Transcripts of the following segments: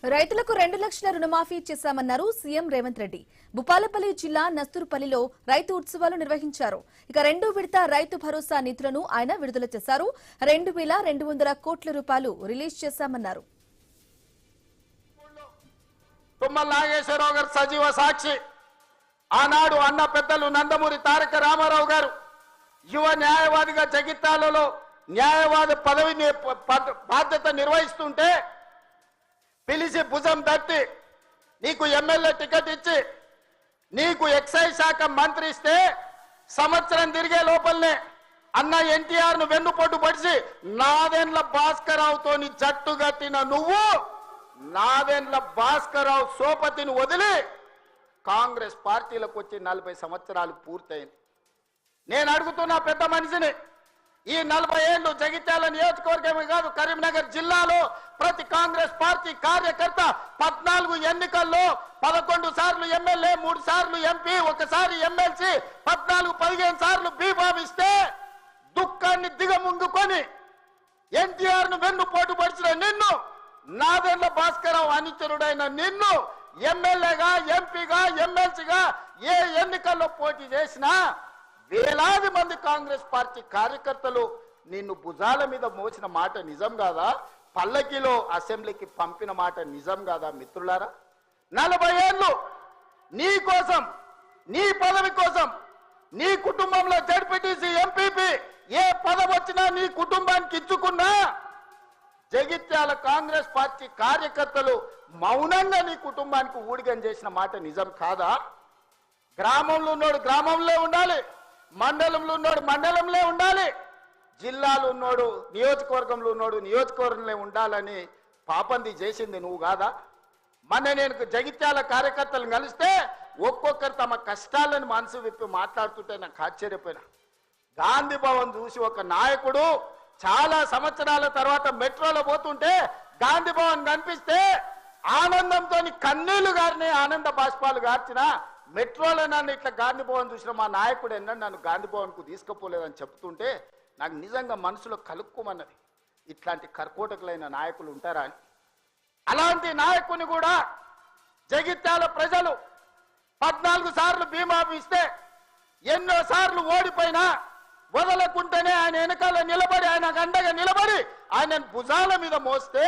రైతులకు 2 లక్షల రుణమాఫీ చేశామన్నారు సీఎం రేవంత్ రెడ్డి. భూపాలపల్లి జిల్లా నస్తూరుపల్లిలో రైతు ఉత్సవాలు నిర్వహించారు. ఇక 2 విడత రైతు భరోసా నిధులను ఆయన విడుదల చేశారు. 2,200 కోట్ల రూపాయలు రిలీజ్ చేశామన్నారు. తుమ్మల నాగేశ్వరరావు గారు సజీవ సాక్షి. ఆనాడు అన్న పెద్దలు నందమూరి తారక రామారావు గారు యువ న్యాయవాదిగా జగిత్యాలలో న్యాయవాది పదవిని బాధ్యత నిర్వహిస్తుంటే పిలిచి భుజం తట్టి నీకు ఎమ్మెల్యే టికెట్ ఇచ్చి నీకు ఎక్సైజ్ శాఖ మంత్రి ఇస్తే సంవత్సరం తిరిగే లోపలనే అన్న ఎన్టీఆర్ ను వెన్నుపోటు పడిచి నాదెండ్ల భాస్కరరావుతో జట్టు కట్టిన నువ్వు నాదెండ్ల భాస్కరరావు సోపతిని వదిలి కాంగ్రెస్ పార్టీలకు వచ్చి 40 సంవత్సరాలు పూర్తయింది. నేను అడుగుతున్నా పెద్ద మనిషిని, ఈ 40 ఏళ్ళు జగిత్యాల నియోజకవర్గమే కాదు కరీంనగర్ జిల్లాలో ప్రతి కాంగ్రెస్ పార్టీ కార్యకర్త 14 ఎన్నికల్లో 11 సార్లు ఎమ్మెల్యే, 3 సార్లు ఎంపీ, 1 సారి ఎమ్మెల్సీ, 14-15 సార్లు బీఫామిస్తే దుఃఖాన్ని దిగముందుకొని ఎన్టీఆర్ ను వెన్నుపోటు పడిచిన నిన్ను, నాదెండ్ల భాస్కరరావు అనుచరుడైన నిన్ను ఎమ్మెల్యేగా, ఎంపీగా, ఎమ్మెల్సీగా ఏ ఎన్నికల్లో పోటీ చేసినా వేలాది మంది కాంగ్రెస్ పార్టీ కార్యకర్తలు నిన్ను భుజాల మీద మోసిన మాట నిజం కాదా? పల్లకిలో అసెంబ్లీకి పంపిన మాట నిజం కాదా? మిత్రులారా, 40 ఏళ్ళు నీ కోసం, నీ పదవి కోసం, నీ కుటుంబంలో జడ్పీటీసీ, ఎంపీపీ ఏ పదవి వచ్చినా నీ కుటుంబానికి ఇచ్చుకున్నా జగిత్యాల కాంగ్రెస్ పార్టీ కార్యకర్తలు మౌనంగా నీ కుటుంబానికి ఊడిగం చేసిన మాట నిజం కాదా? గ్రామంలో ఉన్నోడు గ్రామంలో ఉండాలి, మండలంలో ఉన్నోడు మండలంలో ఉండాలి, జిల్లాలో ఉన్నోడు నియోజకవర్గంలో ఉన్నోడు నియోజకవర్గంలో ఉండాలని పాపంది చేసింది నువ్వు కాదా? మొన్న నేను జగిత్యాల కార్యకర్తలను కలిస్తే ఒక్కొక్కరు తమ కష్టాలను మనసు విప్పి మాట్లాడుతుంటే నాకు ఆశ్చర్యపోయినా. గాంధీ భవన్ చూసి ఒక నాయకుడు చాలా సంవత్సరాల తర్వాత మెట్రోలో పోతుంటే గాంధీ భవన్ కనిపిస్తే ఆనందంతో కన్నీళ్లు గారిని ఆనంద బాష్పాలు గార్చిన మెట్రోలో నన్ను ఇట్లా గాంధీ భవన్ చూసిన మా నాయకుడు ఎన్నడూ నన్ను గాంధీ భవన్కు తీసుకుపోలేదని చెప్తుంటే నాకు నిజంగా మనసులో కలుక్కుమన్నది. ఇట్లాంటి కర్కోటకులైన నాయకులు ఉంటారా అని. అలాంటి నాయకుని కూడా జగిత్యాల ప్రజలు 14 సార్లు బీమా ఇస్తే ఎన్నో సార్లు ఓడిపోయినా వదలకుంటేనే ఆయన వెనకాల నిలబడి, ఆయన గండగా నిలబడి ఆయన భుజాల మీద మోస్తే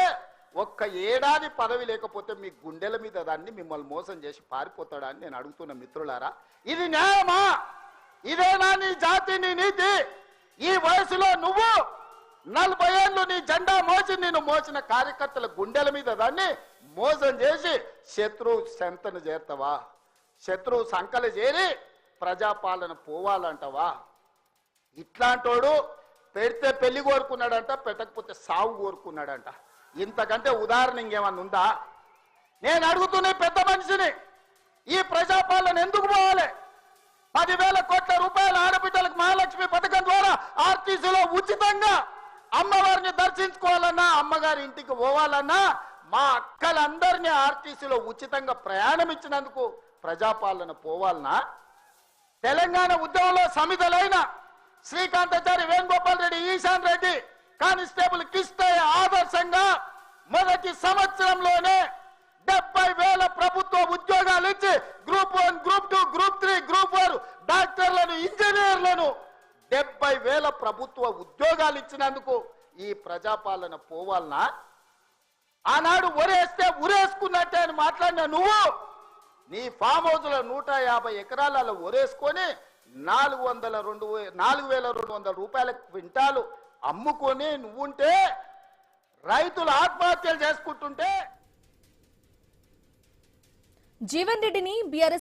ఒక్క ఏడాది పదవి లేకపోతే మీ గుండెల మీద దాన్ని మిమ్మల్ని మోసం చేసి పారిపోతాడా అని నేను అడుగుతున్న మిత్రులారా, ఇది న్యాయమా? ఇదేనా నీ జాతి, నీ నీతి? ఈ వయసులో నువ్వు 40 ఏళ్ళు నీ జెండా మోసి నేను మోసిన కార్యకర్తల గుండెల మీద దాన్ని మోసం చేసి శత్రువు సంతను చేరుతావా? శత్రువు సంకలు చేరి ప్రజాపాలన పోవాలంటవా? ఇట్లాంటోడు పెడితే పెళ్లి కోరుకున్నాడంట, పెట్టకపోతే సాగు కోరుకున్నాడంట. ఇంతకంటే ఉదాహరణ ఇంకేమన్నా ఉందా? నేను అడుగుతున్న పెద్ద మనిషిని, ఈ ప్రజాపాలన ఎందుకు పోవాలి? 10,000 కోట్ల రూపాయల ఆడబిడ్డలకు మహాలక్ష్మి పథకం ద్వారా ఆర్టీసీలో ఉచితంగా అమ్మవారిని దర్శించుకోవాలన్నా, అమ్మగారి ఇంటికి పోవాలన్నా మా అక్కలందరినీ ఆర్టీసీలో ఉచితంగా ప్రయాణం ఇచ్చినందుకు ప్రజాపాలన పోవాలన్నా? తెలంగాణ ఉద్యమంలో సమిధలైన శ్రీకాంతాచారి, వేణుగోపాల్ రెడ్డి, ఈశాన్ రెడ్డి కానిస్టేబుల్ కిష్టయ్య ఆదర్శంగా మొదటి సంవత్సరంలోనే 70,000 ప్రభుత్వ ఉద్యోగాలు ఇచ్చి గ్రూప్ 1, గ్రూప్ 2, గ్రూప్ 3, గ్రూప్ 4 డాక్టర్లను, ఇంజనీర్లను 70,000 ప్రభుత్వ ఉద్యోగాలు ఇచ్చినందుకు ఈ ప్రజాపాలన పోవాలనా? ఆనాడు ఒరేస్తే ఉరేసుకున్నట్టే అని మాట్లాడిన నువ్వు నీ ఫామ్ హౌస్ లో 150 ఎకరాలలో ఒరేసుకొని 4,200 రూపాయల క్వింటాలు అమ్ముకొని నువ్వుంటే రైతులు ఆత్మహత్యలు చేసుకుంటుంటే జీవన్ రెడ్డిని బీఆర్ఎస్